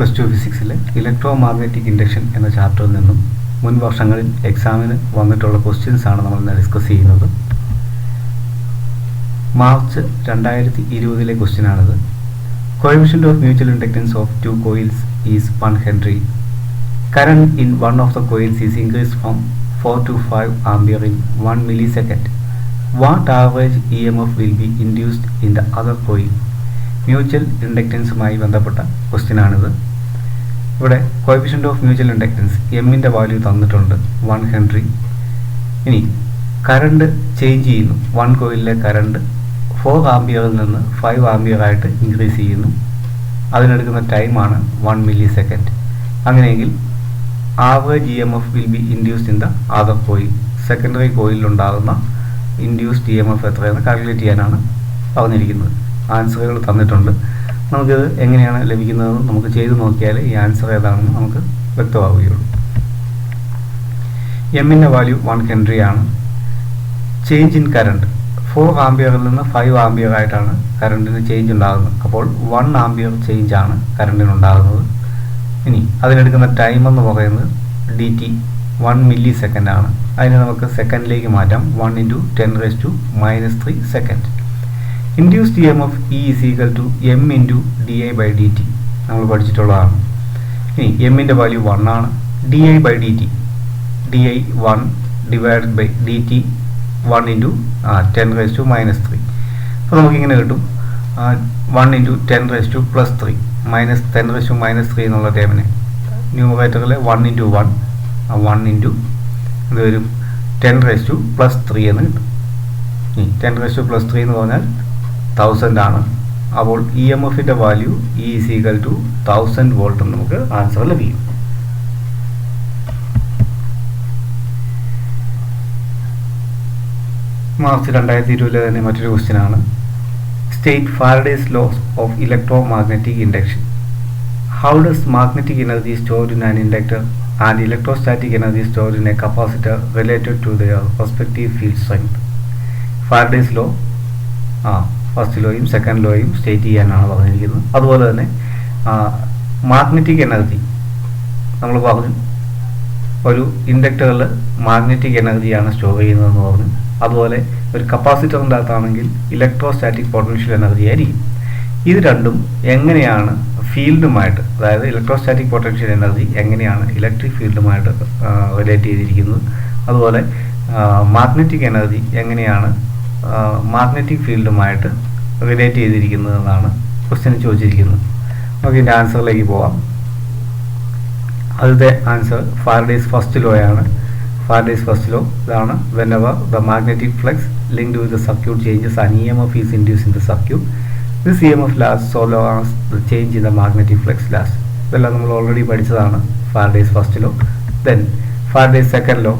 Plus two ഫിസിക്സിലെ electromagnetic induction എന്ന ചാപ്റ്ററിൽ നിന്നും മുൻ വർഷങ്ങളിൽ എക്സാമിന് വന്നിട്ടുള്ള ക്വസ്റ്റ്യൻസ് ആണ് നമ്മൾ ഇന്ന് ഡിസ്കസ് ചെയ്യുന്നത്. മാർച്ച് 2020 ക്വസ്റ്റ്യൻ ആണിത്. Coefficient of mutual inductance of two coils is 1 Henry. Current in one of the coils is increased from 4 to 5 ampere in 1 millisecond. What average EMF will be induced in the other coil? Mutual ഇൻഡക്റ്റൻസുമായി ബന്ധപ്പെട്ട question ആണിത്. ഇവിടെ coefficient of mutual inductance എമ്മിൻ്റെ value തന്നിട്ടുണ്ട് 1 henry. ഇനി current change ചെയ്യുന്നു. One കോയിലിലെ current 4 ആംപിയറിൽ നിന്ന് 5 ആംപിയർ ആയിട്ട് ഇൻക്രീസ് ചെയ്യുന്നു. അതിനെടുക്കുന്ന ടൈമാണ് 1 മില്ലി സെക്കൻഡ്. അങ്ങനെയെങ്കിൽ average EMF will be induced in the other coil. Secondary കോയിലുണ്ടാകുന്ന ഇൻഡ്യൂസ്ഡ് EMF എത്രയെന്ന് കാൽക്കുലേറ്റ് ചെയ്യാനാണ് പറഞ്ഞിരിക്കുന്നത്. ആൻസറുകൾ തന്നിട്ടുണ്ട്. നമുക്കിത് എങ്ങനെയാണ് ലഭിക്കുന്നതെന്ന് നമുക്ക് ചെയ്ത് നോക്കിയാൽ ഈ ആൻസർ ഏതാണെന്ന് നമുക്ക് വ്യക്തമാവുകയുള്ളൂ. എമ്മിൻ്റെ വാല്യൂ 1 ഹെൻറി ആണ്. ചേഞ്ച് ഇൻ കറണ്ട് 4 ആംപിയറിൽ നിന്ന് 5 ആംപിയർ ആയിട്ടാണ് കറണ്ടിന് ചേഞ്ച് ഉണ്ടാകുന്നത്. അപ്പോൾ 1 ആംപിയർ ചേഞ്ച് ആണ് കറണ്ടിനുണ്ടാകുന്നത്. ഇനി അതിനെടുക്കുന്ന ടൈം എന്ന് പറയുന്നത് dt 1 മില്ലി സെക്കൻഡ് ആണ്. അതിനെ നമുക്ക് സെക്കൻഡിലേക്ക് മാറ്റാം. 1 × 10⁻³ second. Induced EMF E is equal to m × di/dt നമ്മൾ പഠിച്ചിട്ടുള്ളതാണ്. ഇനി എമ്മിൻ്റെ വാല്യൂ 1 ആണ്. di/dt di 1 divided by dt 1 × 10⁻³ അപ്പോൾ നമുക്കിങ്ങനെ കിട്ടും 1 × 10⁻³ -10⁻³ എന്നുള്ള ടേമിനെ ന്യൂമറേറ്ററിലെ 1 × 1 1 × ഇത് വരും 10⁻³ എന്ന് കിട്ടും. ഈ 10⁻³ എന്ന് പറഞ്ഞാൽ 1000 ആണ്. അപ്പോൾ EMFിൻ്റെ value E is equal to 1000 volt എന്ന് നമുക്ക് ആൻസർ ലഭിക്കും. മാർച്ച് 2020 തന്നെ മറ്റൊരു ക്വസ്റ്റ്യൻ ആണ്. State Faraday's laws of electromagnetic induction. How does magnetic energy stored in an inductor and electrostatic energy stored in a capacitor related to their respective field strength? Faraday's law first ലോയും second ലോയും state ചെയ്യാനാണ് പറഞ്ഞിരിക്കുന്നത്. അതുപോലെ തന്നെ magnetic energy നമ്മൾ പറഞ്ഞു, ഒരു ഇൻഡക്ടറിൽ മാഗ്നറ്റിക് എനർജിയാണ് സ്റ്റോർ ചെയ്യുന്നതെന്ന് പറഞ്ഞു. അതുപോലെ ഒരു കപ്പാസിറ്ററിൻ്റെ അകത്താണെങ്കിൽ ഇലക്ട്രോസ്റ്റാറ്റിക് പൊട്ടൻഷ്യൽ എനർജി ആയിരിക്കും. ഇത് രണ്ടും എങ്ങനെയാണ് ഫീൽഡുമായിട്ട്, അതായത് ഇലക്ട്രോസ്റ്റാറ്റിക് പൊട്ടൻഷ്യൽ എനർജി എങ്ങനെയാണ് ഇലക്ട്രിക് ഫീൽഡുമായിട്ട് റിലേറ്റ് ചെയ്തിരിക്കുന്നത്, അതുപോലെ മാഗ്നറ്റിക് എനർജി എങ്ങനെയാണ് മാഗ്നറ്റിക് ഫീൽഡുമായിട്ട് റിലേറ്റ് ചെയ്തിരിക്കുന്നത് എന്നാണ് ക്വസ്റ്റ്യൻ ചോദിച്ചിരിക്കുന്നത്. നമുക്ക് ഇതിൻ്റെ ആൻസറിലേക്ക് പോവാം. ആദ്യത്തെ ആൻസർ ഫാരഡേസ് ഫസ്റ്റ് ലോ ആണ്. Faraday's first law ഇതാണ്. whenever the magnetic flux linked with the circuit changes, an EMF is induced in the circuit. This EMF lasts so long as the change in the magnetic flux lasts. ഇതെല്ലാം നമ്മൾ already പഠിച്ചതാണ്. Faraday's first law. Then Faraday's second law.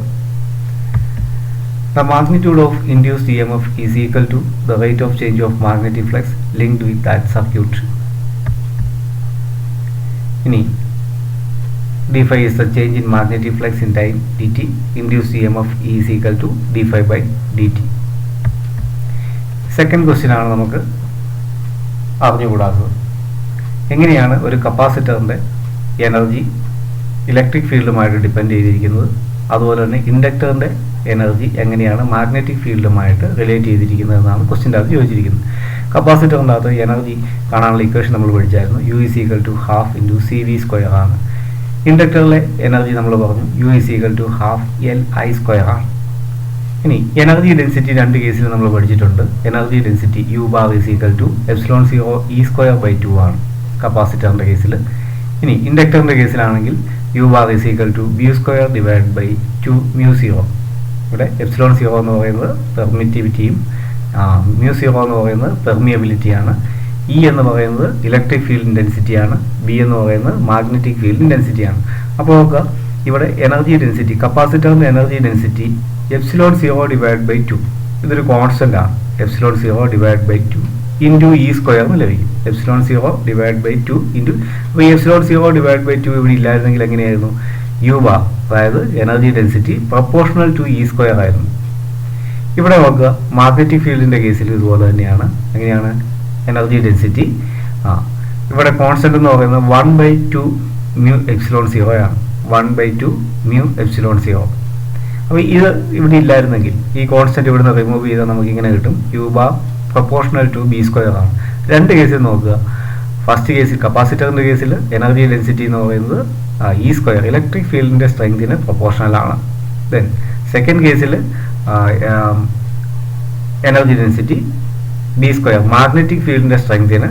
The magnitude of induced EMF is equal to the rate of change of magnetic flux linked with that circuit. ഇനി d∅ is the change in magnetic flux in time dt. Induced EMF E is equal to d∅/dt. Second question ആണ് നമുക്ക് അറിഞ്ഞുകൂടാത്തത്. എങ്ങനെയാണ് ഒരു കപ്പാസിറ്ററിൻ്റെ energy electric ഫീൽഡുമായിട്ട് depend ചെയ്തിരിക്കുന്നത്, അതുപോലെ തന്നെ ഇൻഡക്ടറിൻ്റെ energy എങ്ങനെയാണ് magnetic ഫീൽഡുമായിട്ട് relate ചെയ്തിരിക്കുന്നത് എന്നാണ് ക്വസ്റ്റ്യൻ്റെ അകത്ത് ചോദിച്ചിരിക്കുന്നത്. കപ്പാസിറ്ററിൻ്റെ അകത്ത് എനർജി കാണാനുള്ള ഇക്വേഷൻ നമ്മൾ പഠിച്ചായിരുന്നു. U is equal to ½ × CV² ആണ്. ഇൻഡക്ടറിലെ എനർജി നമ്മൾ പറഞ്ഞു U is equal to ½ Li² ആണ്. ഇനി എനർജി ഡെൻസിറ്റി രണ്ട് കേസിൽ നമ്മൾ പഠിച്ചിട്ടുണ്ട്. Energy density U bar is equal to ε0 E²/2 ആണ് കപ്പാസിറ്ററിൻ്റെ കേസിൽ. ഇനി ഇൻഡക്ടറിൻ്റെ കേസിലാണെങ്കിൽ U bar is equal to B²/2 μ0. ഇവിടെ ε0 എന്ന് പറയുന്നത് പെർമിറ്റിവിറ്റിയും μ0 എന്ന് പറയുന്നത് പെർമിയബിലിറ്റിയാണ്. E എന്ന് പറയുന്നത് ഇലക്ട്രിക് ഫീൽഡ് ഇൻറ്റൻസിറ്റിയാണ്. B എന്ന് പറയുന്നത് മാഗ്നറ്റിക് ഫീൽഡ് ഇൻറ്റൻസിറ്റിയാണ്. അപ്പോൾ നോക്കുക, ഇവിടെ എനർജി ഡെൻസിറ്റി, കപ്പാസിറ്ററിൻ്റെ എനർജി ഡെൻസിറ്റി ε0/2. ഇതൊരു കോൺസ്റ്റൻ്റ് ആണ്. ε0/2 ഇൻറ്റു E² എന്ന് ലഭിക്കും. ε0/2 ഇൻറ്റു അപ്പോൾ ε0/2 ഇവിടെ ഇല്ലായിരുന്നെങ്കിൽ എങ്ങനെയായിരുന്നു? U bar, അതായത് energy density proportional to E² ആയിരുന്നു. ഇവിടെ നോക്കുക, മാഗ്നറ്റിക് ഫീൽഡിൻ്റെ കേസിൽ ഇതുപോലെ തന്നെയാണ്. എങ്ങനെയാണ് എനർജി ഡെൻസിറ്റി ഇവിടെ കോൺസ്റ്റന്റ് എന്ന് പറയുന്നത് 1/2 മ്യൂ എപ്സിലോൺ 0 ആണ്. 1/2 മ്യൂ എപ്സിലോൺ 0. അപ്പോൾ ഇത് ഇവിടെ ഇല്ലായിരുന്നെങ്കിൽ ഈ കോൺസ്റ്റന്റ് ഇവിടുന്ന് റിമൂവ് ചെയ്താൽ നമുക്ക് ഇങ്ങനെ കിട്ടും. U bar proportional to B square ആണ്. രണ്ട് കേസിൽ നോക്കുക. ഫസ്റ്റ് കേസിൽ കപ്പാസിറ്ററിൻ്റെ കേസിൽ എനർജി ഡെൻസിറ്റി എന്ന് പറയുന്നത് ഇ സ്ക്വയർ ഇലക്ട്രിക് ഫീൽഡിൻ്റെ സ്ട്രെങ്തിന് പ്രൊപ്പോർഷണൽ ആണ്. ദെൻ സെക്കൻഡ് കേസിൽ energy density B square magnetic ഫീൽഡിൻ്റെ സ്ട്രെങ്തിന്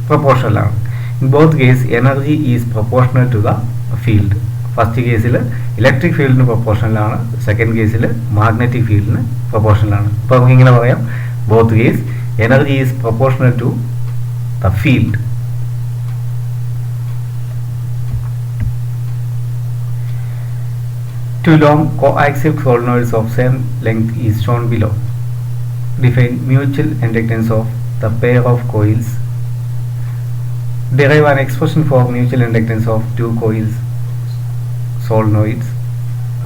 പ്രൊപ്പോർഷണൽ ആണ്. In both case energy is proportional to the field. First കേസിൽ ഇലക്ട്രിക് ഫീൽഡിന് പ്രൊപ്പോർഷണലാണ്, സെക്കൻഡ് കേസിൽ മാഗ്നറ്റിക് ഫീൽഡിന് പ്രൊപ്പോർഷണലാണ്. അപ്പോൾ നമുക്ക് ഇങ്ങനെ പറയാം, both case energy is proportional to the field. Two long coaxial solenoids of same length is shown below. Define mutual inductance of the pair of coils. Derive an expression for mutual inductance of two coils solenoids.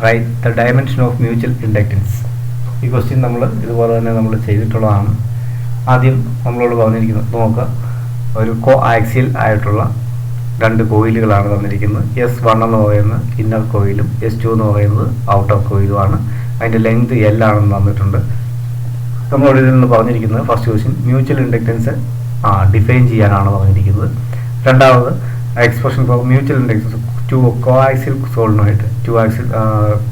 Write the dimension of mutual inductance. ഈ question നമ്മൾ ഇതുപോലെ തന്നെ നമ്മൾ ചെയ്തിട്ടുള്ളതാണ്. ആദ്യം നമ്മളോട് പറഞ്ഞിരിക്കുന്നത് നോക്കുക, ഒരു കോ ആക്സിയൽ ആയിട്ടുള്ള രണ്ട് കോയിലുകളാണ് തന്നിരിക്കുന്നത്. S1 എന്ന് പറയുന്നത് ഇന്നർ കോയിലും S2 എന്ന് പറയുന്നത് ഔട്ടർ കോയിലുമാണ്. അതിൻ്റെ ലെങ്ത് L ആണെന്ന് തന്നിട്ടുണ്ട്. നമ്മളോട് ഇതിൽ നിന്ന് പറഞ്ഞിരിക്കുന്നത് first question mutual inductance define ചെയ്യാനാണ് പറഞ്ഞിരിക്കുന്നത്. രണ്ടാമത് expression for mutual inductance to coaxial solenoid.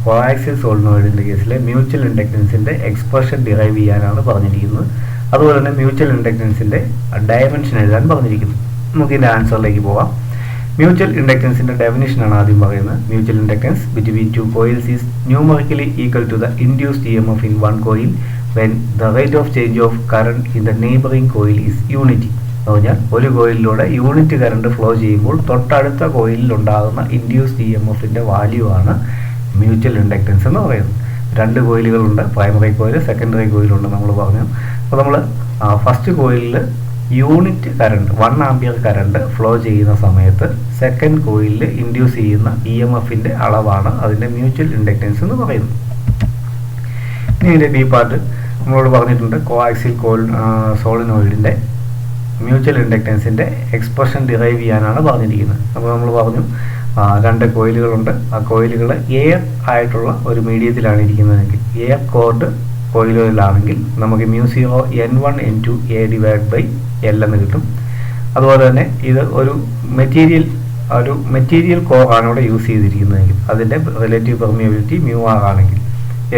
Coaxial സോളിനോയിഡിൻ്റെ കേസിലെ മ്യൂച്വൽ ഇൻഡക്റ്റൻസിൻ്റെ എക്സ്പ്രഷൻ ഡിറൈവ് ചെയ്യാനാണ് പറഞ്ഞിരിക്കുന്നത്. അതുപോലെ തന്നെ മ്യൂച്വൽ ഇൻഡക്റ്റൻസിൻ്റെ ഡയമെൻഷൻ എഴുതാൻ പറഞ്ഞിരിക്കുന്നു. നമുക്ക് ഇതിൻ്റെ ആൻസറിലേക്ക് പോവാം. മ്യൂച്വൽ ഇൻഡക്റ്റൻസിൻ്റെ ഡെഫിനിഷനാണ് ആദ്യം പറയുന്നത്. Mutual inductance between two coils is numerically equal to the induced EMF in one coil when the rate of change of current in the neighbouring coil is unity. എന്ന് പറഞ്ഞാൽ ഒരു കോയിലിലൂടെ യൂണിറ്റ് കറണ്ട് ഫ്ലോ ചെയ്യുമ്പോൾ തൊട്ടടുത്ത കോയിലിൽ ഉണ്ടാകുന്ന induced EMFൻ്റെ value ആണ് mutual inductance എന്ന് പറയുന്നത്. രണ്ട് കോയിലുകളുണ്ട്, പ്രൈമറി കോയിൽ സെക്കൻഡറി കോയിലുണ്ട് നമ്മൾ പറഞ്ഞു. അപ്പോൾ നമ്മൾ ഫസ്റ്റ് കോയിലിൽ unit current 1 ampere current flow ചെയ്യുന്ന സമയത്ത് സെക്കൻഡ് കോയിലിൽ ഇൻഡ്യൂസ് ചെയ്യുന്ന EMFൻ്റെ അളവാണ് അതിൻ്റെ മ്യൂച്വൽ ഇൻഡക്റ്റൻസ് എന്ന് പറയുന്നത്. ഇനി ഇതിൻ്റെ ബി പാർട്ട് നമ്മളോട് പറഞ്ഞിട്ടുണ്ട്, കോആക്സിയൽ സോളിനോയിഡിൻ്റെ മ്യൂച്വൽ ഇൻഡക്റ്റൻസിൻ്റെ എക്സ്പ്രഷൻ ഡിറൈവ് ചെയ്യാനാണ് പറഞ്ഞിരിക്കുന്നത്. അപ്പോൾ നമ്മൾ പറഞ്ഞു രണ്ട് കോയിലുകളുണ്ട്. ആ കോയിലുകൾ എയർ ആയിട്ടുള്ള ഒരു മീഡിയത്തിലാണ് ഇരിക്കുന്നതെങ്കിൽ, എയർ കോർഡ് കോയിലുകളിലാണെങ്കിൽ നമുക്ക് μ0 N1 N2 A/L എന്ന് കിട്ടും. അതുപോലെ തന്നെ ഇത് ഒരു മെറ്റീരിയൽ കോർ ആണ് ഇവിടെ യൂസ് ചെയ്തിരിക്കുന്നതെങ്കിൽ അതിൻ്റെ റിലേറ്റീവ് പെർമിയബിലിറ്റി μr ആണെങ്കിൽ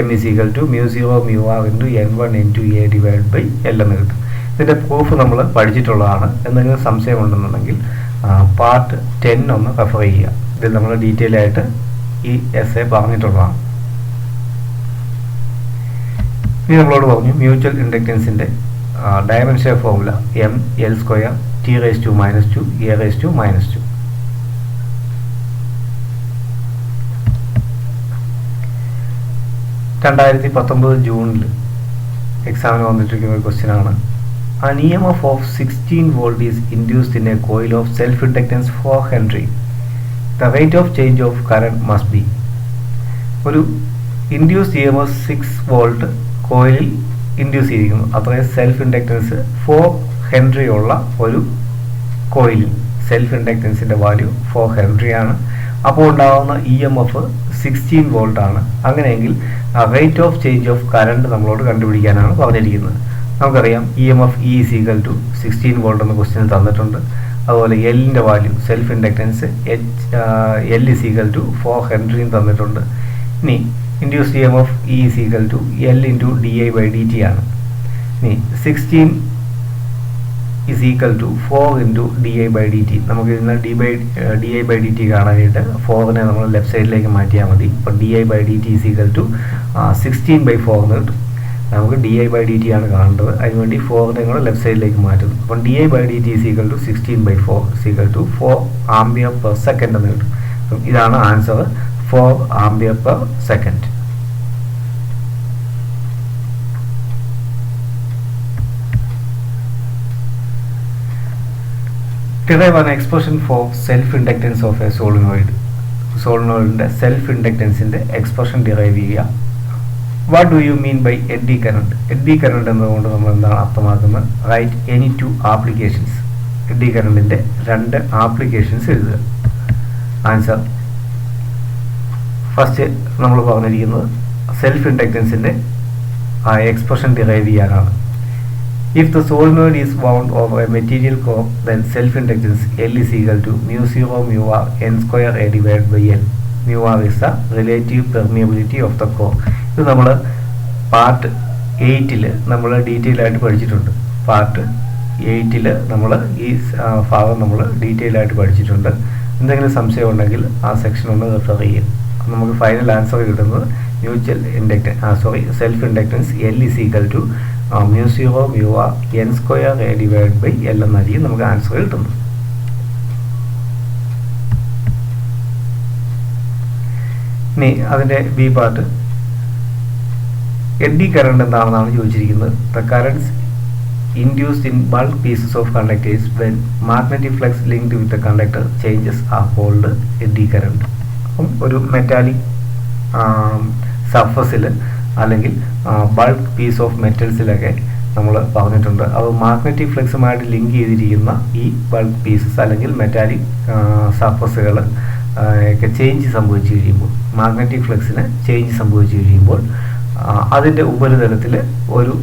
M is equal to μ0 μr into N1 N2 A/L എന്ന് കിട്ടും. ഇതിൻ്റെ പ്രൂഫ് നമ്മൾ പഠിച്ചിട്ടുള്ളതാണ്. എന്തെങ്കിലും സംശയം ഉണ്ടെന്നുണ്ടെങ്കിൽ പാർട്ട് 10 ഒന്ന് റെഫർ ചെയ്യുക. ഇതിൽ നമ്മൾ ഡീറ്റെയിൽ ആയിട്ട് ഈ എസ്സേ പറഞ്ഞിട്ടുള്ളതാണ്. ഇനി നമ്മളോട് പറഞ്ഞു mutual ഇൻഡക്റ്റൻസിൻ്റെ dimension formula ML² T⁻⁻2 A⁻². 2019 ജൂണിൽ എക്സാമിന് വന്നിട്ടിരിക്കുന്ന ഒരു ക്വസ്റ്റ്യൻ ആണ്. An EMF of 16 volt is induced in a coil of self-inductance 4 Henry. The rate of change of current must be. ഒരു ഇൻഡ്യൂസ്ഡ് EMF 6 വോൾട്ട് കോയിലിൽ ഇൻഡ്യൂസ് ചെയ്തിരിക്കുന്നു. അത്രയും self inductance 4 Henry ഉള്ള ഒരു കോയിലിൽ സെൽഫ് ഇൻഡക്റ്റൻസിൻ്റെ വാല്യൂ 4 ഹെൻറി ആണ്. അപ്പോൾ ഉണ്ടാകുന്ന EMF 16 വോൾട്ട് ആണ്. അങ്ങനെയെങ്കിൽ rate of change of current നമ്മളോട് കണ്ടുപിടിക്കാനാണ് പറഞ്ഞിരിക്കുന്നത്. നമുക്കറിയാം EMF E is equal to 16 volt എന്ന ക്വസ്റ്റ്യൻ തന്നിട്ടുണ്ട്. അതുപോലെ എല്ലിൻ്റെ value self inductance L is equal to 4 ഹെൻറിയും തന്നിട്ടുണ്ട്. ഇനി induced EMF E is equal to L into di/dt ആണ്. ഇനി 16 is equal to 4 into di/dt. നമുക്ക് ഇതിന് di/dt കാണാനായിട്ട് 4നെ നമ്മൾ ലെഫ്റ്റ് സൈഡിലേക്ക് മാറ്റിയാൽ മതി. അപ്പോൾ di/dt is equal to 16/4 എന്ന് കിട്ടും. നമുക്ക് di/dt ആണ് കാണേണ്ടത്. അതിനുവേണ്ടി 4നെ കൂടെ ലെഫ്റ്റ് സൈഡിലേക്ക് മാറ്റുന്നു. അപ്പം di/dt is equal to 16/4 is equal to 4 ampere per second എന്ന് കിട്ടും. അപ്പം ഇതാണ് answer, 4 ampere per second. Derive an expression for self-inductance of a solenoid. സോളിനോയിഡിൻ്റെ സെൽഫ് ഇൻഡക്റ്റൻസിൻ്റെ എക്സ്പ്രഷൻ ഡിറൈവ് ചെയ്യുക. What do you mean by eddy current? Eddy current എന്നതുകൊണ്ട് നമ്മൾ എന്താണ് അർത്ഥമാക്കുന്നത്? Write any two applications. എഡ്ഡി കറണ്ടിൻ്റെ 2 ആപ്ലിക്കേഷൻസ് എഴുതുക. ആൻസർ ഫസ്റ്റ് നമ്മൾ പറഞ്ഞിരിക്കുന്നത് സെൽഫ് ഇൻഡക്റ്റൻസിൻ്റെ എക്സ്പ്രഷൻ ഡിറൈവ് ചെയ്യാനാണ്. If the solenoid is wound over a material core, then self-inductance L is equal to mu 0 mu r n square a divided by L. Mu r is the relative permeability of the core. ഇത് നമ്മൾ part 8-ൽ നമ്മൾ detail ആയിട്ട് പഠിച്ചിട്ടുണ്ട്. Part 8-ൽ നമ്മൾ ഈ ഭാഗം നമ്മൾ detail ആയിട്ട് പഠിച്ചിട്ടുണ്ട്. എന്തെങ്കിലും സംശയം ഉണ്ടെങ്കിൽ ആ സെക്ഷൻ ഒന്ന് റെഫർ ചെയ്യും. നമുക്ക് ഫൈനൽ ആൻസർ കിട്ടുന്നത് mutual self inductance L is equal to mu 0 mu r n square a divided by L എന്നായിരിക്കും നമുക്ക് ആൻസർ കിട്ടുന്നത്. ഇനി അതിൻ്റെ ബി പാർട്ട് എഡ്ഡി കറണ്ട് എന്താണെന്നാണ് ചോദിച്ചിരിക്കുന്നത്. The currents induced in bulk pieces of conductors when magnetic flux linked with the conductor changes are called eddy current. അപ്പം ഒരു metallic സർഫസിൽ അല്ലെങ്കിൽ ബൾക്ക് പീസ് ഓഫ് മെറ്റൽസിലൊക്കെ നമ്മൾ പറഞ്ഞിട്ടുണ്ട്. അത് മാഗ്നറ്റിക് ഫ്ലക്സുമായിട്ട് ലിങ്ക് ചെയ്തിരിക്കുന്ന ഈ ബൾക്ക് പീസസ് അല്ലെങ്കിൽ മെറ്റാലിക് സർഫസുകൾ ഒക്കെ ചേഞ്ച് സംഭവിച്ചു കഴിയുമ്പോൾ, മാഗ്നറ്റിക് ഫ്ലക്സിന് ചേഞ്ച് സംഭവിച്ചു കഴിയുമ്പോൾ അതിൻ്റെ ഉപരിതലത്തിൽ ഒരു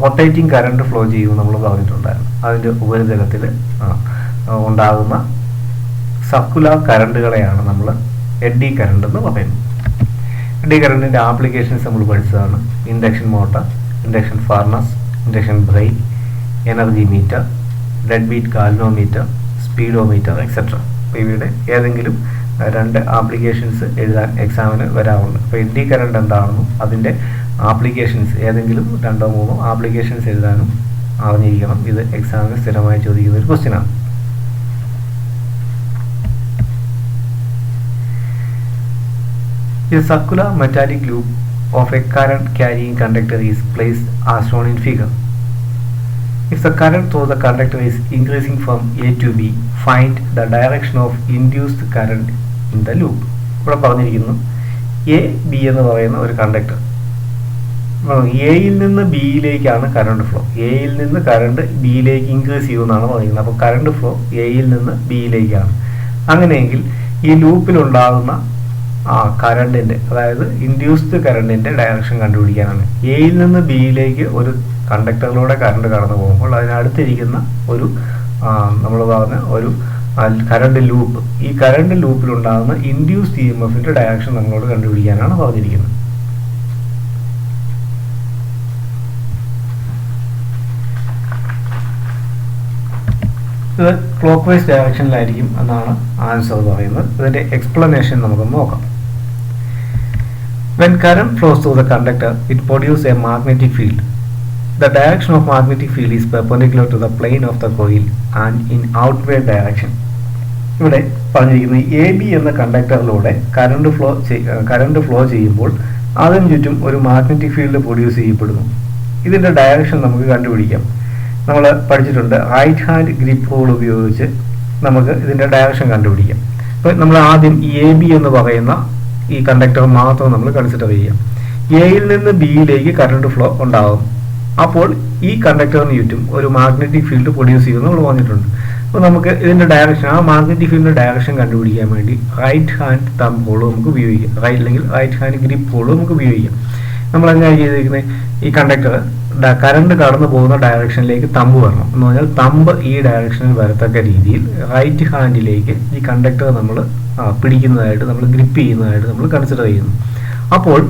റൊട്ടേറ്റിംഗ് കറണ്ട് ഫ്ലോ ചെയ്യുമെന്ന് നമ്മൾ പറഞ്ഞിട്ടുണ്ടായിരുന്നു. അതിൻ്റെ ഉപരിതലത്തിൽ ഉണ്ടാകുന്ന സർക്കുലർ കറണ്ടുകളെയാണ് നമ്മൾ എഡ്ഡി കറണ്ട് എന്ന് പറയുന്നത്. എഡ്ഡി കറണ്ടിൻ്റെ ആപ്ലിക്കേഷൻസ് നമ്മൾ പഠിച്ചതാണ്. Induction motor, induction furnace, induction brake, energy meter, dead beat galvanometer, speedometer etcetera. അപ്പോൾ ഇവയുടെ ഏതെങ്കിലും 2 ആപ്ലിക്കേഷൻസ് എഴുതാൻ എക്സാമിന് വരാറുണ്ട്. അപ്പോൾ എഡ്ഡി കറണ്ട് എന്താണെന്നും അതിൻ്റെ ആപ്ലിക്കേഷൻസ് ഏതെങ്കിലും 2 3 ആപ്ലിക്കേഷൻസ് എഴുതാനും അറിഞ്ഞിരിക്കണം. ഇത് എക്സാമിന് സ്ഥിരമായി ചോദിക്കുന്ന ഒരു ക്വസ്റ്റ്യനാണ്. A circular metallic loop of a current carrying conductor is placed as shown in figure. If the current through the conductor is increasing from A to B, find the direction of induced current in the loop. ഇവിടെ പറഞ്ഞിരിക്കുന്നു A B എന്ന് പറയുന്ന ഒരു conductor. എയിൽ നിന്ന് ബിയിലേക്കാണ് current flow. എയിൽ നിന്ന് current ബിയിലേക്ക് increase ചെയ്യുമെന്നാണ് പറയുന്നത്. അപ്പോൾ കറണ്ട് ഫ്ലോ എയിൽ നിന്ന് ബിയിലേക്കാണ്. അങ്ങനെയെങ്കിൽ ഈ ലൂപ്പിലുണ്ടാകുന്ന കറണ്ടിൻ്റെ, അതായത് ഇൻഡ്യൂസ്ഡ് കറണ്ടിൻ്റെ ഡയറക്ഷൻ കണ്ടുപിടിക്കാനാണ്. എയിൽ നിന്ന് ബിയിലേക്ക് ഒരു കണ്ടക്ടറിലൂടെ കറണ്ട് കടന്നു പോകുമ്പോൾ അതിനടുത്തിരിക്കുന്ന ഒരു നമ്മൾ പറഞ്ഞ ഒരു കറണ്ട് ലൂപ്പ്, ഈ കറണ്ട് ലൂപ്പിലുണ്ടാകുന്ന ഇൻഡ്യൂസ്ഡ് EMFൻ്റെ ഡയറക്ഷൻ നമ്മളോട് കണ്ടുപിടിക്കാനാണ് പറഞ്ഞിരിക്കുന്നത്. ഇത് ക്ലോക്ക് വൈസ് ഡയറക്ഷനിലായിരിക്കും എന്നാണ് ആൻസർ പറയുന്നത്. ഇതിൻ്റെ എക്സ്പ്ലനേഷൻ നമുക്കൊന്ന് നോക്കാം. When current flows through the conductor, it produces a magnetic field. The direction of magnetic field is perpendicular to the plane of the coil and in outward direction. ഇവിടെ പറഞ്ഞിരിക്കുന്നത് A B എന്ന കണ്ടക്ടറിലൂടെ current flow ചെയ്യുമ്പോൾ അതിന് ചുറ്റും ഒരു magnetic field produce ചെയ്യപ്പെടുന്നു. ഇതിൻ്റെ direction നമുക്ക് കണ്ടുപിടിക്കാം. നമ്മൾ പഠിച്ചിട്ടുണ്ട് റൈറ്റ് ഹാൻഡ് ഗ്രിപ്പ് റൂൾ ഉപയോഗിച്ച് നമുക്ക് ഇതിൻ്റെ ഡയറക്ഷൻ കണ്ടുപിടിക്കാം. അപ്പോൾ നമ്മൾ ആദ്യം എ ബി എന്ന് പറയുന്ന ഈ കണ്ടക്ടർ മാത്രം നമ്മൾ കൺസിഡർ ചെയ്യാം. എയിൽ നിന്ന് ബിയിലേക്ക് കറണ്ട് ഫ്ലോ ഉണ്ടാകും. അപ്പോൾ ഈ കണ്ടക്ടറിന് ചുറ്റും ഒരു മാഗ്നറ്റിക് ഫീൽഡ് പ്രൊഡ്യൂസ് ചെയ്യുമെന്ന് നമ്മൾ പറഞ്ഞിട്ടുണ്ട്. അപ്പോൾ നമുക്ക് ഇതിൻ്റെ ഡയറക്ഷൻ, ആ മാഗ്നറ്റിക് ഫീൽഡിൻ്റെ ഡയറക്ഷൻ കണ്ടുപിടിക്കാൻ വേണ്ടി റൈറ്റ് ഹാൻഡ് തമ്പ് റൂൾ നമുക്ക് ഉപയോഗിക്കാം. അല്ലെങ്കിൽ റൈറ്റ് ഹാൻഡ് ഗ്രിപ്പ് റൂൾ നമുക്ക് ഉപയോഗിക്കാം. നമ്മൾ എങ്ങനെ ചെയ്തിരിക്കുന്നത്, ഈ കണ്ടക്ടർ കറണ്ട് കടന്നു പോകുന്ന ഡയറക്ഷനിലേക്ക് തമ്പ് വരണം എന്ന് പറഞ്ഞാൽ തമ്പ് ഈ ഡയറക്ഷനിൽ വരത്തക്ക രീതിയിൽ റൈറ്റ് ഹാൻഡിലേക്ക് ഈ കണ്ടക്ടർ നമ്മൾ പിടിക്കുന്നതായിട്ട്, നമ്മൾ ഗ്രിപ്പ് ചെയ്യുന്നതായിട്ട് നമ്മൾ കൺസിഡർ ചെയ്യുന്നു. അപ്പോൾ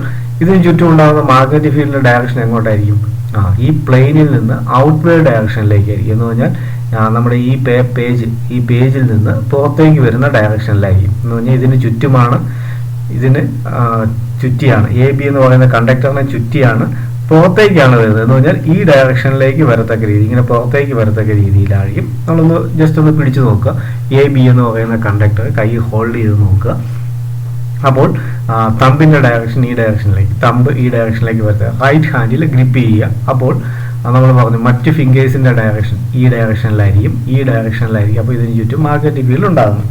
ഇതിന് ചുറ്റും ഉണ്ടാകുന്ന മാഗ്നറ്റിക് ഫീൽഡിൻ്റെ ഡയറക്ഷൻ എങ്ങോട്ടായിരിക്കും? ഈ പ്ലെയിനിൽ നിന്ന് ഔട്ട്വേർഡ് ഡയറക്ഷനിലേക്കായിരിക്കും. എന്ന് പറഞ്ഞാൽ നമ്മുടെ ഈ പേജിൽ നിന്ന് പുറത്തേക്ക് വരുന്ന ഡയറക്ഷനിലായിരിക്കും. എന്ന് പറഞ്ഞാൽ ഇതിന് ചുറ്റുമാണ്, ഇതിന് ചുറ്റിയാണ്, എ ബി എന്ന് പറയുന്ന കണ്ടക്ടറിനെ ചുറ്റിയാണ് പുറത്തേക്കാണ് വരുന്നത്. എന്ന് പറഞ്ഞാൽ ഈ ഡയറക്ഷനിലേക്ക് വരത്തക്ക രീതി, ഇങ്ങനെ പുറത്തേക്ക് വരത്തക്ക രീതിയിലായിരിക്കും. നമ്മളൊന്ന് ജസ്റ്റ് ഒന്ന് പിടിച്ചു നോക്കുക. എ ബി എന്ന് പറയുന്ന കണ്ടക്ടർ കൈ ഹോൾഡ് ചെയ്ത് നോക്കുക. അപ്പോൾ തമ്പിൻ്റെ ഡയറക്ഷൻ ഈ ഡയറക്ഷനിലേക്ക്, തമ്പ് ഈ ഡയറക്ഷനിലേക്ക് വരുത്തുക. റൈറ്റ് ഹാൻഡിൽ ഗ്രിപ്പ് ചെയ്യുക. അപ്പോൾ നമ്മൾ പറഞ്ഞു മറ്റ് ഫിംഗേഴ്സിൻ്റെ ഡയറക്ഷൻ ഈ ഡയറക്ഷനിലായിരിക്കും, അപ്പോൾ ഇതിന് ചുറ്റും മാഗ്നറ്റിക് ഫീൽഡ് ഉണ്ടാകുന്നു.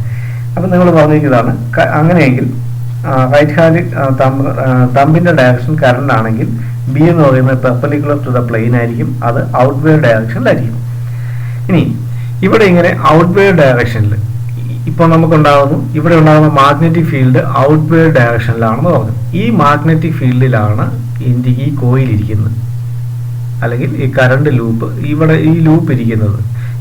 അപ്പം നിങ്ങൾ പറഞ്ഞിരിക്കുന്നതാണ്. അങ്ങനെയെങ്കിൽ റൈറ്റ് ഹാൻഡ് തമ്പിൻ്റെ ഡയറക്ഷൻ കറണ്ട് ആണെങ്കിൽ ബി എന്ന് പറയുന്നത് പെർപെൻഡിക്കുലർ ടു ദ പ്ലെയിൻ ആയിരിക്കും, അത് ഔട്ട്വേർഡ് ഡയറക്ഷനിലായിരിക്കും. ഇനി ഇവിടെ ഇങ്ങനെ ഔട്ട്വേർഡ് ഡയറക്ഷനിൽ ഇപ്പോൾ നമുക്കുണ്ടാകുന്നു, ഇവിടെ ഉണ്ടാകുന്ന മാഗ്നറ്റിക് ഫീൽഡ് ഔട്ട്വേർഡ് ഡയറക്ഷനിലാണെന്ന് പറഞ്ഞു. ഈ മാഗ്നറ്റിക് ഫീൽഡിലാണ് ഈ കോയിൽ ഇരിക്കുന്നത്, അല്ലെങ്കിൽ ഈ കറണ്ട് ലൂപ്പ്, ഇവിടെ ഈ ലൂപ്പ് ഇരിക്കുന്നത്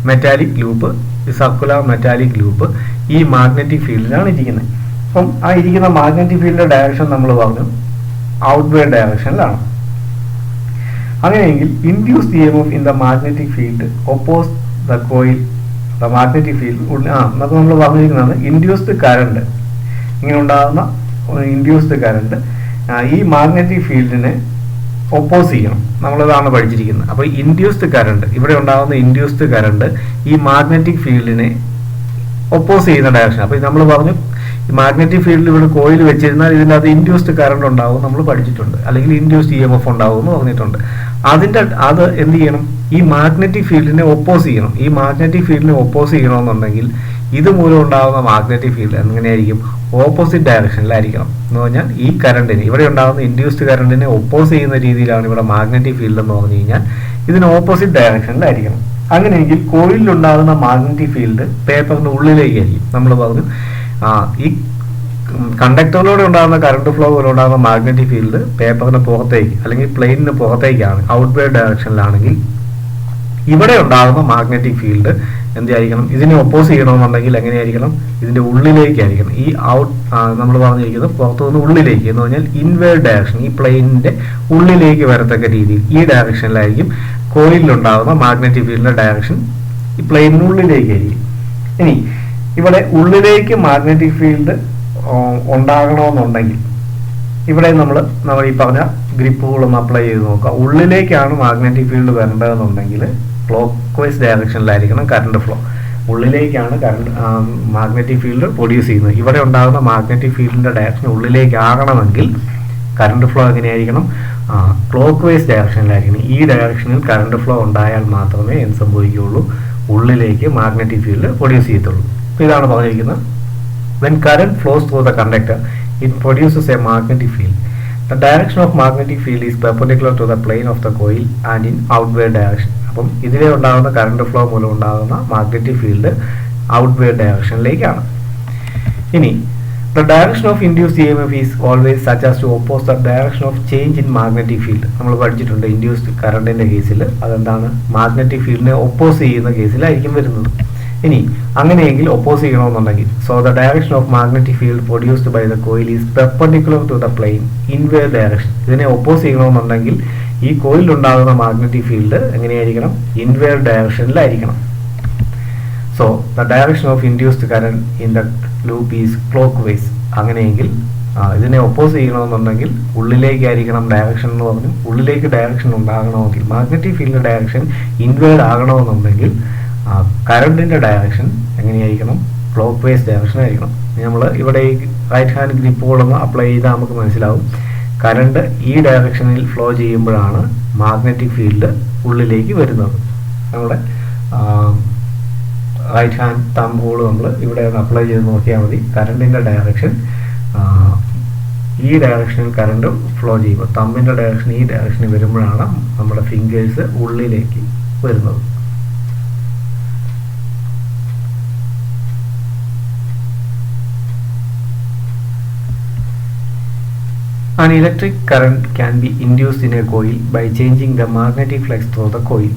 മെറ്റാലിക് ലൂപ്പ്, ഈ സർക്കുലർ മെറ്റാലിക് ലൂപ്പ് ഈ മാഗ്നറ്റിക് ഫീൽഡിലാണ് ഇരിക്കുന്നത്. അപ്പം ആ ഇരിക്കുന്ന മാഗ്നറ്റിക് ഫീൽഡിന്റെ ഡയറക്ഷൻ നമ്മൾ പറഞ്ഞു ഔട്ട്വേർഡ് ഡയറക്ഷനിലാണ്. അങ്ങനെയെങ്കിൽ induce EMF in the magnetic field oppose the coil, the magnetic field എന്നൊക്കെ നമ്മൾ പറഞ്ഞിരിക്കുന്നതാണ് ഇൻഡ്യൂസ്ഡ് കറണ്ട്. ഇങ്ങനെ ഉണ്ടാകുന്ന ഇൻഡ്യൂസ്ഡ് കറണ്ട് ഈ മാഗ്നറ്റിക് ഫീൽഡിനെ ഒപ്പോസ് ചെയ്യണം, നമ്മളിതാണ് പഠിച്ചിരിക്കുന്നത്. അപ്പോൾ ഇൻഡ്യൂസ്ഡ് കറണ്ട്, ഇവിടെ ഉണ്ടാകുന്ന ഇൻഡ്യൂസ്ഡ് കറണ്ട് ഈ മാഗ്നറ്റിക് ഫീൽഡിനെ ഒപ്പോസ് ചെയ്യുന്ന ഡയറക്ഷൻ. അപ്പോൾ നമ്മൾ പറഞ്ഞു ഈ മാഗ്നറ്റിക് ഫീൽഡിൽ ഇവിടെ കോയിൽ വെച്ചിരുന്നാൽ ഇതിൻ്റെ അത് ഇൻഡ്യൂസ്ഡ് കറണ്ട് ഉണ്ടാവും, നമ്മൾ പഠിച്ചിട്ടുണ്ട്, അല്ലെങ്കിൽ ഇൻഡ്യൂസ്ഡ് EMF ഉണ്ടാവും എന്ന് പറഞ്ഞിട്ടുണ്ട്. അത് എന്ത് ചെയ്യണം, ഈ മാഗ്നറ്റിക് ഫീൽഡിനെ ഒപ്പോസ് ചെയ്യണം. ഈ മാഗ്നറ്റിക് ഫീൽഡിനെ ഒപ്പോസ് ചെയ്യണമെന്നുണ്ടെങ്കിൽ ഇതുമൂലം ഉണ്ടാകുന്ന മാഗ്നറ്റിക് ഫീൽഡ് എങ്ങനെയായിരിക്കും, ഓപ്പോസിറ്റ് ഡയറക്ഷനിലായിരിക്കണം. എന്ന് പറഞ്ഞാൽ ഈ കറണ്ടിന്, ഇവിടെ ഉണ്ടാകുന്ന ഇൻഡ്യൂസ്ഡ് കറണ്ടിനെ ഒപ്പോസ് ചെയ്യുന്ന രീതിയിലാണ് ഇവിടെ മാഗ്നറ്റിക് ഫീൽഡ് എന്ന് പറഞ്ഞു കഴിഞ്ഞാൽ ഇതിന് ഓപ്പോസിറ്റ് ഡയറക്ഷനിലായിരിക്കണം. അങ്ങനെയെങ്കിൽ കോയിലുണ്ടാകുന്ന മാഗ്നറ്റിക് ഫീൽഡ് പേപ്പറിന് ഉള്ളിലേക്കായിരിക്കും. നമ്മൾ പറഞ്ഞു ഈ കണ്ടക്ടറിലൂടെ ഉണ്ടാകുന്ന കറണ്ട് ഫ്ലോ പോലെ ഉണ്ടാകുന്ന മാഗ്നറ്റിക് ഫീൽഡ് പേപ്പറിന് പുറത്തേക്ക് അല്ലെങ്കിൽ പ്ലെയിനിന് പുറത്തേക്കാണ്, ഔട്ട്വേർഡ് ഡയറക്ഷനിലാണെങ്കിൽ ഇവിടെ ഉണ്ടാകുന്ന മാഗ്നറ്റിക് ഫീൽഡ് എന്തായിരിക്കണം, ഇതിനെ ഒപ്പോസ് ചെയ്യണമെന്നുണ്ടെങ്കിൽ എങ്ങനെയായിരിക്കണം, ഇതിന്റെ ഉള്ളിലേക്കായിരിക്കണം. ഈ നമ്മൾ പറഞ്ഞിരിക്കുന്നത് പുറത്തുനിന്ന് ഉള്ളിലേക്ക് എന്ന് പറഞ്ഞാൽ ഇൻവേർഡ് ഡയറക്ഷൻ, ഈ പ്ലെയിനിന്റെ ഉള്ളിലേക്ക് വരത്തക്ക രീതിയിൽ ഈ ഡയറക്ഷനിലായിരിക്കും കോയിലുണ്ടാകുന്ന മാഗ്നറ്റിക് ഫീൽഡിന്റെ ഡയറക്ഷൻ, ഈ പ്ലെയിനിനുള്ളിലേക്കായിരിക്കും. ഇനി ഇവിടെ ഉള്ളിലേക്ക് മാഗ്നറ്റിക് ഫീൽഡ് ഉണ്ടാകണമെന്നുണ്ടെങ്കിൽ ഇവിടെ നമ്മൾ ഈ പറഞ്ഞ ഗ്രിപ്പുകളൊന്ന് അപ്ലൈ ചെയ്ത് നോക്കുക. ഉള്ളിലേക്കാണ് മാഗ്നറ്റിക് ഫീൽഡ് വരേണ്ടതെന്നുണ്ടെങ്കിൽ ക്ലോക്ക് വൈസ് ഡയറക്ഷനിലായിരിക്കണം കറണ്ട് ഫ്ലോ. ഉള്ളിലേക്കാണ് മാഗ്നറ്റിക് ഫീൽഡ് പ്രൊഡ്യൂസ് ചെയ്യുന്നത്. ഇവിടെ ഉണ്ടാകുന്ന മാഗ്നറ്റിക് ഫീൽഡിന്റെ ഡയറക്ഷൻ ഉള്ളിലേക്കാകണമെങ്കിൽ കറണ്ട് ഫ്ലോ എങ്ങനെയായിരിക്കണം, ക്ലോക്ക് വൈസ് ഡയറക്ഷനിലായിരിക്കണം. ഈ ഡയറക്ഷനിൽ കറണ്ട് ഫ്ലോ ഉണ്ടായാൽ മാത്രമേ എന്ത് സംഭവിക്കുകയുള്ളൂ, ഉള്ളിലേക്ക് മാഗ്നറ്റിക് ഫീൽഡ് പ്രൊഡ്യൂസ് ചെയ്യത്തുള്ളൂ. ഇതാണ് പറഞ്ഞിരിക്കുന്നത്. When current flows through the conductor, it produces a magnetic field. The direction of magnetic field is perpendicular to the plane of the coil and in outward direction. അപ്പം ഇതിലെ ഉണ്ടാകുന്ന current flow മൂലം ഉണ്ടാകുന്ന magnetic field outward ഡയറക്ഷനിലേക്കാണ്. ഇനി the direction of induced EMF is always such as to oppose the direction of change in magnetic field. നമ്മൾ പഠിച്ചിട്ടുണ്ട് induced കറണ്ടിന്റെ കേസിൽ അതെന്താണ്, മാഗ്നറ്റിക് ഫീൽഡിനെ ഒപ്പോസ് ചെയ്യുന്ന കേസിലായിരിക്കും വരുന്നത്. ഇനി അങ്ങനെയെങ്കിൽ ഒപ്പോസ് ചെയ്യണമെന്നുണ്ടെങ്കിൽ so the direction of magnetic field produced by the coil is perpendicular to the plane inward direction. ഇതിനെ ഒപ്പോസ് ചെയ്യണമെന്നുണ്ടെങ്കിൽ ഈ കോയിലുണ്ടാകുന്ന മാഗ്നറ്റിക് ഫീൽഡ് എങ്ങനെയായിരിക്കണം, ഇൻവേർഡ് ഡയറക്ഷനിലായിരിക്കണം. So the direction of induced current in the loop is clockwise. അങ്ങനെയെങ്കിൽ ഇതിനെ oppose ചെയ്യണമെന്നുണ്ടെങ്കിൽ ഉള്ളിലേക്കായിരിക്കണം direction എന്ന് പറഞ്ഞു. ഉള്ളിലേക്ക് ഡയറക്ഷൻ ഉണ്ടാകണമെങ്കിൽ മാഗ്നറ്റിക് ഫീൽഡിന്റെ ഡയറക്ഷൻ ഇൻവേർഡ് ആകണമെന്നുണ്ടെങ്കിൽ കറണ്ടിന്റെ ഡയറക്ഷൻ എങ്ങനെയായിരിക്കണം, ക്ലോക്ക് വൈസ് ഡയറക്ഷൻ ആയിരിക്കണം. നമ്മൾ ഇവിടെ ഈ റൈറ്റ് ഹാൻഡ് ഗ്രിപ്പുകളൊന്ന് അപ്ലൈ ചെയ്താൽ നമുക്ക് മനസ്സിലാവും കറണ്ട് ഈ ഡയറക്ഷനിൽ ഫ്ലോ ചെയ്യുമ്പോഴാണ് മാഗ്നറ്റിക് ഫീൽഡ് ഉള്ളിലേക്ക് വരുന്നത്. നമ്മുടെ റൈറ്റ് ഹാൻഡ് തമ്പ് ഹോൾ നമ്മൾ ഇവിടെ ഒന്ന് അപ്ലൈ ചെയ്ത് നോക്കിയാൽ മതി. കറണ്ടിന്റെ ഡയറക്ഷൻ ഈ ഡയറക്ഷനിൽ കറണ്ട് ഫ്ലോ ചെയ്യുമ്പോൾ തമ്പിന്റെ ഡയറക്ഷൻ ഈ ഡയറക്ഷനിൽ വരുമ്പോഴാണ് നമ്മുടെ ഫിംഗേഴ്സ് ഉള്ളിലേക്ക് വരുന്നത്. An electric current can be induced in a coil by changing the magnetic flux through the coil.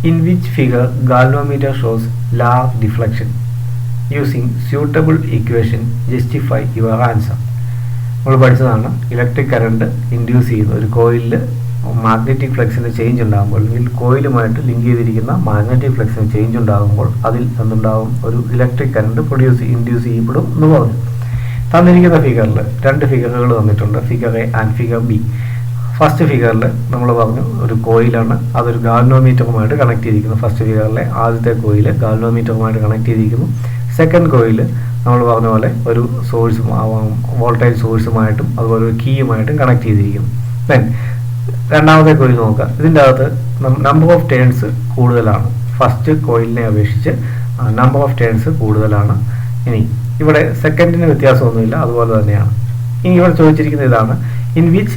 In which figure galvanometer shows law of deflection. Using suitable equation justify your answer. നമ്മൾ പഠിച്ചതാണ് electric current induce ചെയ്യുന്ന ഒരു കോയിലിൽ magnetic ഫ്ലക്സിന് change ഉണ്ടാകുമ്പോൾ അല്ലെങ്കിൽ കോയിലുമായിട്ട് link ചെയ്തിരിക്കുന്ന magnetic ഫ്ലക്സിന് change ഉണ്ടാകുമ്പോൾ അതിൽ എന്തുണ്ടാകും, ഒരു ഇലക്ട്രിക് കറണ്ട് ഇൻഡ്യൂസ് ചെയ്യപ്പെടും എന്ന് പറഞ്ഞു. തന്നിരിക്കുന്ന ഫിഗറിൽ രണ്ട് ഫിഗറുകൾ തന്നിട്ടുണ്ട്, figure A and figure B. First ഫിഗറിൽ നമ്മൾ പറഞ്ഞു ഒരു കോയിലാണ്, അതൊരു ഗാൽവനോമീറ്ററുമായിട്ട് കണക്ട് ചെയ്തിരിക്കുന്നു. ഫസ്റ്റ് ഫിഗറിലെ ആദ്യത്തെ കോയിൽ ഗാൽവനോമീറ്ററുമായിട്ട് കണക്ട് ചെയ്തിരിക്കുന്നു. സെക്കൻഡ് കോയിൽ നമ്മൾ പറഞ്ഞ പോലെ ഒരു സോഴ്സ് വോൾട്ടേജ് സോഴ്സുമായിട്ടും അതുപോലെ ഒരു കീയുമായിട്ടും കണക്ട് ചെയ്തിരിക്കുന്നു. ദെൻ രണ്ടാമത്തെ കോയിൽ നോക്കുക. ഇതിൻ്റെ അകത്ത് നമ്പർ ഓഫ് ടേൺസ് കൂടുതലാണ്, ഫസ്റ്റ് കോയിലിനെ അപേക്ഷിച്ച് നമ്പർ ഓഫ് ടേൺസ് കൂടുതലാണ്. ഇനി ഇവിടെ സെക്കൻഡിന് വ്യത്യാസമൊന്നുമില്ല, അതുപോലെ തന്നെയാണ്. ഇനി ഇവിടെ ചോദിച്ചിരിക്കുന്ന ഇതാണ്, in which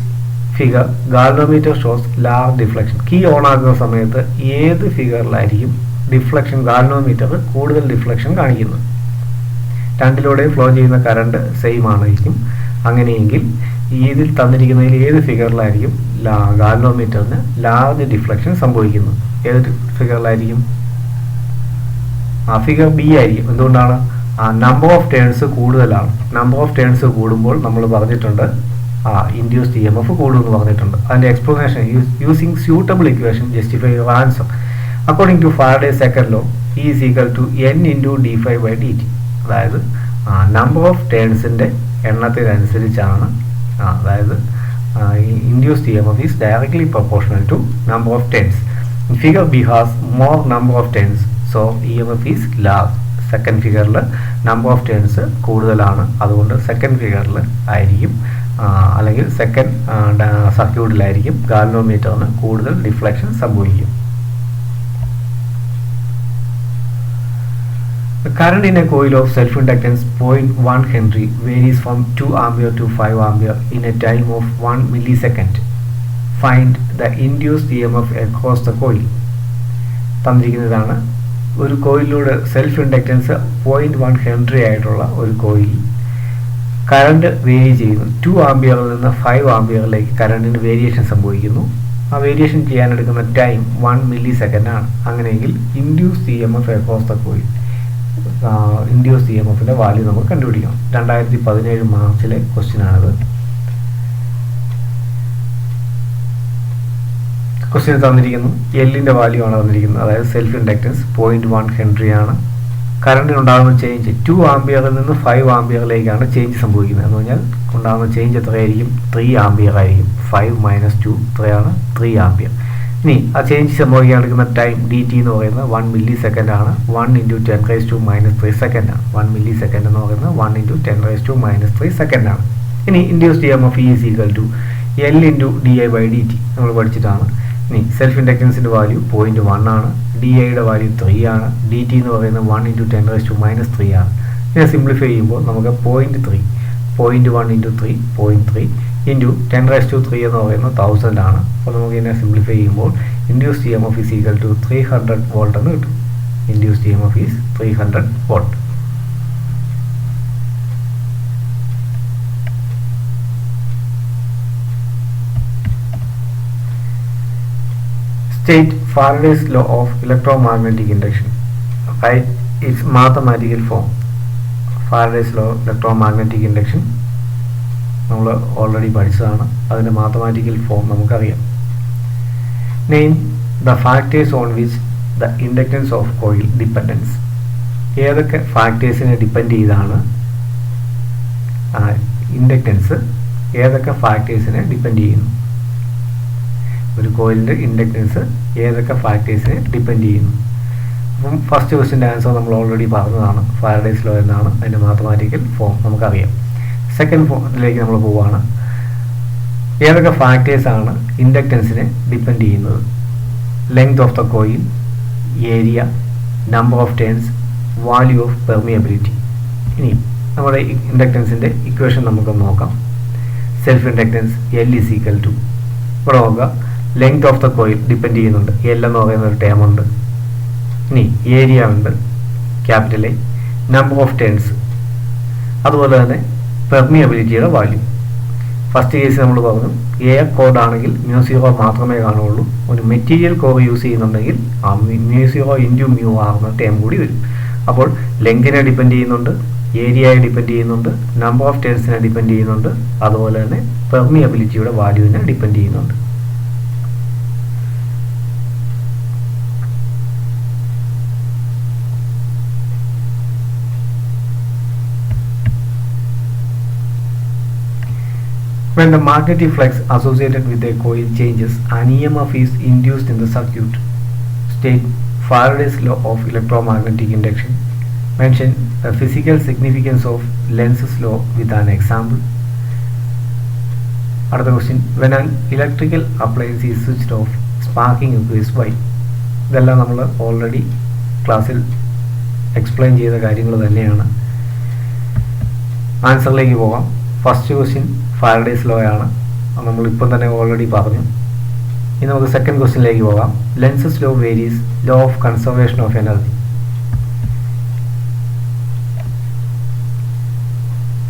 figure galvanometer shows large deflection. Key on ആക്കുന്ന സമയത്ത് ഏത് ഫിഗറിലായിരിക്കും ഡിഫ്ലക്ഷൻ ഗാൽവനോമീറ്റർ കൂടുതൽ ഡിഫ്ലക്ഷൻ കാണിക്കുന്നത്? രണ്ടിലൂടെ ഫ്ലോ ചെയ്യുന്ന കറണ്ട് സെയിം ആയിരിക്കും. അങ്ങനെയെങ്കിൽ ഇതിൽ തന്നിരിക്കുന്നതിൽ ഏത് ഫിഗറിലായിരിക്കും ഗാൽവനോമീറ്ററിന് ലാർജ് ഡിഫ്ലക്ഷൻ സംഭവിക്കുന്നത്? ഏത് ഫിഗറിലായിരിക്കും? ഫിഗർ ബി ആയിരിക്കും. എന്തുകൊണ്ടാണ്? നമ്പർ ഓഫ് ടേൺസ് കൂടുതലാണ്. നമ്പർ ഓഫ് ടേൺസ് കൂടുമ്പോൾ നമ്മൾ പറഞ്ഞിട്ടുണ്ട് ഇൻഡ്യൂസ്ഡ് ഇ എം എഫ് കൂടുമെന്ന് പറഞ്ഞിട്ടുണ്ട്. അതിൻ്റെ explanation using suitable equation justify your answer. According to Faraday second law E is equal to n into d∅dt. അതായത് നമ്പർ ഓഫ് ടേൺസിൻ്റെ എണ്ണത്തിനനുസരിച്ചാണ് അതായത് induced E M F is directly proportional to number of turns. Figure B has more number of turns, so E M F is large. Second ഫിഗറിൽ number of turns കൂടുതലാണ്, അതുകൊണ്ട് second ഫിഗറിൽ ആയിരിക്കും അല്ലെങ്കിൽ second സർക്യൂട്ടിലായിരിക്കും ഗാൽവനോമീറ്ററിന് കൂടുതൽ ഡിഫ്ലക്ഷൻ സംഭവിക്കും. The current in a coil of self-inductance 0.1 Henry varies from 2 ampere to 5 ampere in a time of 1 millisecond. Find the induced EMF across the coil. തന്നിരിക്കുന്നതാണ് ഒരു കോയിലിലൂടെ self inductance 0.1 Henry ആയിട്ടുള്ള ഒരു coil current vary ചെയ്യുന്നു. 2 ആംപിയറിൽ നിന്ന് 5 ആംപിയറിലേക്ക് കറണ്ടിന് variation സംഭവിക്കുന്നു. ആ variation ചെയ്യാനെടുക്കുന്ന time 1 millisecond ആണ്. അങ്ങനെയെങ്കിൽ induced EMF across the coil, ഇൻഡ്യൂസ്ഡ് EMFന്റെ വാല്യൂ നമുക്ക് കണ്ടുപിടിക്കണം. 2017 മാർച്ചിലെ ക്വസ്റ്റ്യൻ ആണിത്. ക്വസ്റ്റ്യൻ തന്നിരിക്കുന്നു, എല്ലിൻ്റെ വാല്യൂ ആണ് തന്നിരിക്കുന്നത്. അതായത് സെൽഫ് ഇൻഡക്റ്റൻസ് 0.1 ഹെൻറി ആണ്. കറണ്ടിനുണ്ടാകുന്ന ചേഞ്ച് 2 ആംപിയറിൽ നിന്ന് 5 ആംപിയറിലേക്കാണ് ചേഞ്ച് സംഭവിക്കുന്നത്. എന്ന് പറഞ്ഞാൽ ഉണ്ടാകുന്ന ചേഞ്ച് എത്രയായിരിക്കും? 3 ആംപിയർ ആയിരിക്കും. 5 - 2 എത്രയാണ്? 3 ആംപിയർ. ഇനി ആ ചേഞ്ച് സംഭവിക്കാൻ എടുക്കുന്ന ടൈം DT എന്ന് പറയുന്നത് 1 മില്ലി സെക്കൻഡ് ആണ്. 1 × 10⁻³ സെക്കൻഡ് ആണ്. 1 മില്ലി സെക്കൻഡ് എന്ന് പറയുന്നത് 1 × 10⁻³ സെക്കൻഡ് ആണ്. ഇനി induced EMF is equal to L × di/dt നമ്മൾ പഠിച്ചിട്ടാണ്. ഇനി സെൽഫ് ഇൻഡക്റ്റൻസിൻ്റെ വാല്യൂ 0.1 ആണ്. DIയുടെ വാല്യൂ 3 ആണ്. DT എന്ന് പറയുന്നത് 1 × 10⁻³ ആണ്. ഇതിനെ സിംപ്ലിഫൈ ചെയ്യുമ്പോൾ നമുക്ക് 0.3 0.1 × 3 0.3 × 10⁻³ എന്ന് പറയുന്നത് 1000 ആണ്. അപ്പോൾ നമുക്ക് ഇതിനെ സിംപ്ലിഫൈ ചെയ്യുമ്പോൾ induced EMF is equal to 300 volt എന്ന് കിട്ടും. Induced EMF is 300 volt. State Faraday's law of electromagnetic induction. Write its mathematical form. Faraday's law of electromagnetic induction നമ്മൾ ഓൾറെഡി പഠിച്ചതാണ്. അതിൻ്റെ മാത്തമാറ്റിക്കൽ ഫോം നമുക്കറിയാം. Name the factors on which the inductance of coil dependence. ഏതൊക്കെ ഫാക്ടേഴ്സിനെ depend ചെയ്താണ് inductance? ഏതൊക്കെ ഫാക്ടേഴ്സിനെ depend ചെയ്യുന്നു? ഒരു കോയിലിൻ്റെ inductance ഏതൊക്കെ ഫാക്ടേഴ്സിനെ ഡിപ്പെൻഡ് ചെയ്യുന്നു? അപ്പം ഫസ്റ്റ് ക്വസ്റ്റിൻ്റെ ആൻസർ നമ്മൾ ഓൾറെഡി പറഞ്ഞതാണ്. ഫാരഡേസ് ലോ എന്നാണ് അതിൻ്റെ മാത്തമാറ്റിക്കൽ ഫോം നമുക്കറിയാം. സെക്കൻഡ് ഫോമിലേക്ക് നമ്മൾ പോവുകയാണ്. ഏതൊക്കെ ഫാക്ടേഴ്സാണ് ഇൻഡക്റ്റൻസിനെ ഡിപ്പെൻഡ് ചെയ്യുന്നത്? Length of the coil, area, number of turns, value of permeability. ഇനി നമ്മുടെ ഇൻഡക്റ്റൻസിൻ്റെ ഇക്വേഷൻ നമുക്ക് നോക്കാം. Self inductance L is equal to, ഇവിടെ നോക്കുക, length of the coil depend ചെയ്യുന്നുണ്ട്. L എന്ന് പറയുന്ന ഒരു ടേം ഉണ്ട്. ഇനി ഏരിയ ഉണ്ട്, capital A, number of turns, അതുപോലെ തന്നെ പെർമിയബിലിറ്റിയുടെ വാല്യൂ. ഫസ്റ്റ് കേസ് നമ്മൾ പറഞ്ഞു എയർ കോഡ് ആണെങ്കിൽ μ0 മാത്രമേ കാണുള്ളൂ. ഒരു മെറ്റീരിയൽ കോഡ് യൂസ് ചെയ്യുന്നുണ്ടെങ്കിൽ μ0 × μr എന്ന ടേം കൂടി വരും. അപ്പോൾ ലെങ്തിനെ ഡിപ്പെൻഡ് ചെയ്യുന്നുണ്ട്, ഏരിയയെ ഡിപ്പെൻഡ് ചെയ്യുന്നുണ്ട്, നമ്പർ ഓഫ് ടേൺസിനെ ഡിപ്പെൻഡ് ചെയ്യുന്നുണ്ട്, അതുപോലെ തന്നെ പെർമിയബിലിറ്റിയുടെ വാല്യൂവിനെ ഡിപ്പെൻഡ് ചെയ്യുന്നുണ്ട്. When the magnetic flux associated with a coil changes, an EMF is induced in the circuit. State Faraday's law of electromagnetic induction. Mention the physical significance of Lenz's law with an example. Another question, when an electrical appliance is switched off, sparking occurs why? ഇതെല്ലാം നമ്മൾ already ക്ലാസ്സിൽ explain ചെയ്ത കാര്യങ്ങൾ തന്നെയാണ്. ആൻസറിലേക്ക് പോകാം. First question Faraday's law ആണ്. നമ്മളിപ്പം തന്നെ ഓൾറെഡി പറഞ്ഞു. ഇനി നമുക്ക് സെക്കൻഡ് ക്വസ്റ്റ്യനിലേക്ക് പോകാം. Lenz's law varies law of conservation of energy.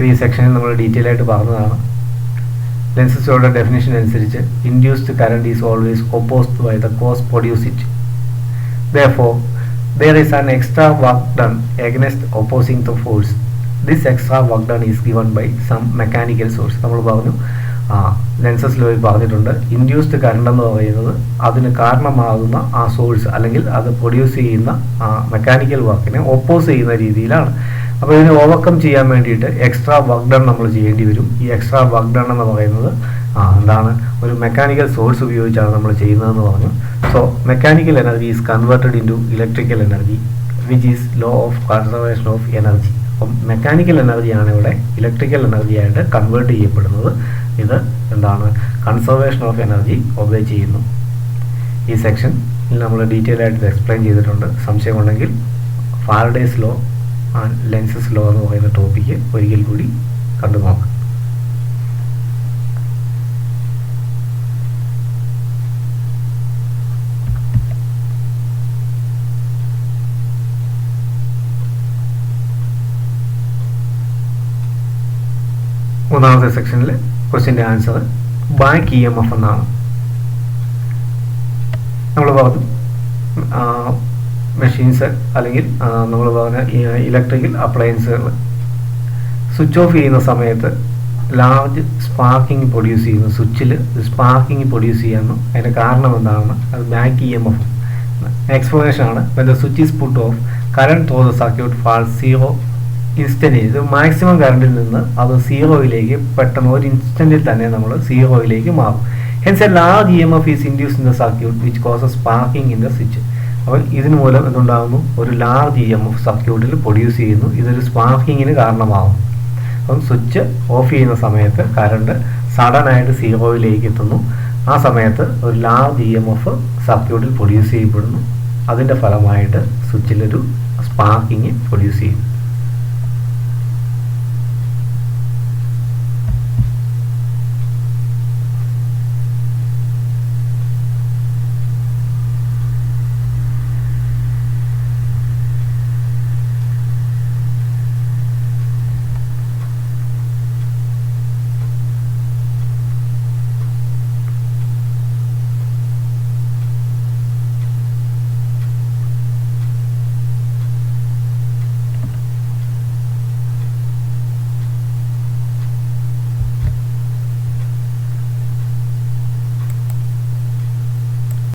ഈ സെക്ഷനിൽ നമ്മൾ ഡീറ്റെയിൽ ആയിട്ട് പറഞ്ഞതാണ്. ലെൻസസ് ലോയുടെ ഡെഫിനിഷൻ അനുസരിച്ച് induced current is always opposed by the cause produce it. Therefore, there is an extra work done against opposing the force. This extra work done is given by some mechanical source. നമ്മൾ പറഞ്ഞു lenses ലോയിൽ പറഞ്ഞിട്ടുണ്ട്, induced current എന്ന് പറയുന്നത് അതിന് കാരണമാകുന്ന ആ source അല്ലെങ്കിൽ അത് പ്രൊഡ്യൂസ് ചെയ്യുന്ന ആ മെക്കാനിക്കൽ വർക്കിനെ ഓപ്പോസ് ചെയ്യുന്ന രീതിയിലാണ്. അപ്പോൾ ഇതിനെ ഓവർകം ചെയ്യാൻ വേണ്ടിയിട്ട് എക്സ്ട്രാ വർക്ക് ഡൺ നമ്മൾ ചെയ്യേണ്ടി വരും. ഈ എക്സ്ട്രാ വർക്ക് ഡൺ എന്ന് പറയുന്നത് എന്താണ്, ഒരു മെക്കാനിക്കൽ സോഴ്സ് ഉപയോഗിച്ചാണ് നമ്മൾ ചെയ്യുന്നതെന്ന് പറഞ്ഞു. So mechanical energy is converted into electrical energy which is law of conservation of energy. അപ്പം മെക്കാനിക്കൽ എനർജിയാണ് ഇവിടെ ഇലക്ട്രിക്കൽ എനർജി ആയിട്ട് കൺവേർട്ട് ചെയ്യപ്പെടുന്നത്. ഇത് എന്താണ്, കൺസർവേഷൻ ഓഫ് എനർജി ഒബേ ചെയ്യുന്നു. ഈ സെക്ഷനിൽ നമ്മൾ ഡീറ്റെയിൽ ആയിട്ട് എക്സ്പ്ലെയിൻ ചെയ്തിട്ടുണ്ട്. സംശയമുണ്ടെങ്കിൽ Faraday's law and Lenz's law എന്ന് പറയുന്ന ടോപ്പിക്ക് ഒരിക്കൽ കൂടി കണ്ടു നോക്കാം. മൂന്നാമത്തെ സെക്ഷനിൽ ക്വസ്റ്റ്യൻ്റെ answer back E M F എന്നാണ്. നമ്മൾ പറഞ്ഞു മെഷീൻസ് അല്ലെങ്കിൽ നമ്മൾ പറഞ്ഞ ഇലക്ട്രിക്കൽ അപ്ലയൻസുകൾ സ്വിച്ച് ഓഫ് ചെയ്യുന്ന സമയത്ത് ലാർജ് സ്പാർക്കിംഗ് പ്രൊഡ്യൂസ് ചെയ്യുന്നു. സ്വിച്ചിൽ സ്പാർക്കിംഗ് പ്രൊഡ്യൂസ് ചെയ്യാമെന്നും അതിൻ്റെ കാരണം എന്താണെന്ന് അത് back E M F explanation ആണ്. When the switch is put off current through the circuit fall zero instant. ഇത് മാക്സിമം കറണ്ടിൽ നിന്ന് അത് സീറോയിലേക്ക് പെട്ടെന്ന് ഒരു ഇൻസ്റ്റൻറ്റിൽ തന്നെ നമ്മൾ സീറോയിലേക്ക് മാറും. Hence a large E M F is induce in the circuit which causes sparking in the switch. അപ്പോൾ ഇതിന് മൂലം എന്തുണ്ടാകുന്നു, ഒരു ലാർജ് ഇ എം എഫ് സർക്യൂട്ടിൽ പ്രൊഡ്യൂസ് ചെയ്യുന്നു. ഇതൊരു സ്പാർക്കിങ്ങിന് കാരണമാകും. അപ്പം സ്വിച്ച് ഓഫ് ചെയ്യുന്ന സമയത്ത് കറണ്ട് സഡനായിട്ട് സീറോയിലേക്ക് എത്തുന്നു. ആ സമയത്ത് ഒരു ലാർജ് ഇ എം എഫ് സർക്യൂട്ടിൽ പ്രൊഡ്യൂസ് ചെയ്യപ്പെടുന്നു. അതിൻ്റെ ഫലമായിട്ട് സ്വിച്ചിലൊരു സ്പാർക്കിങ് പ്രൊഡ്യൂസ് ചെയ്യുന്നു.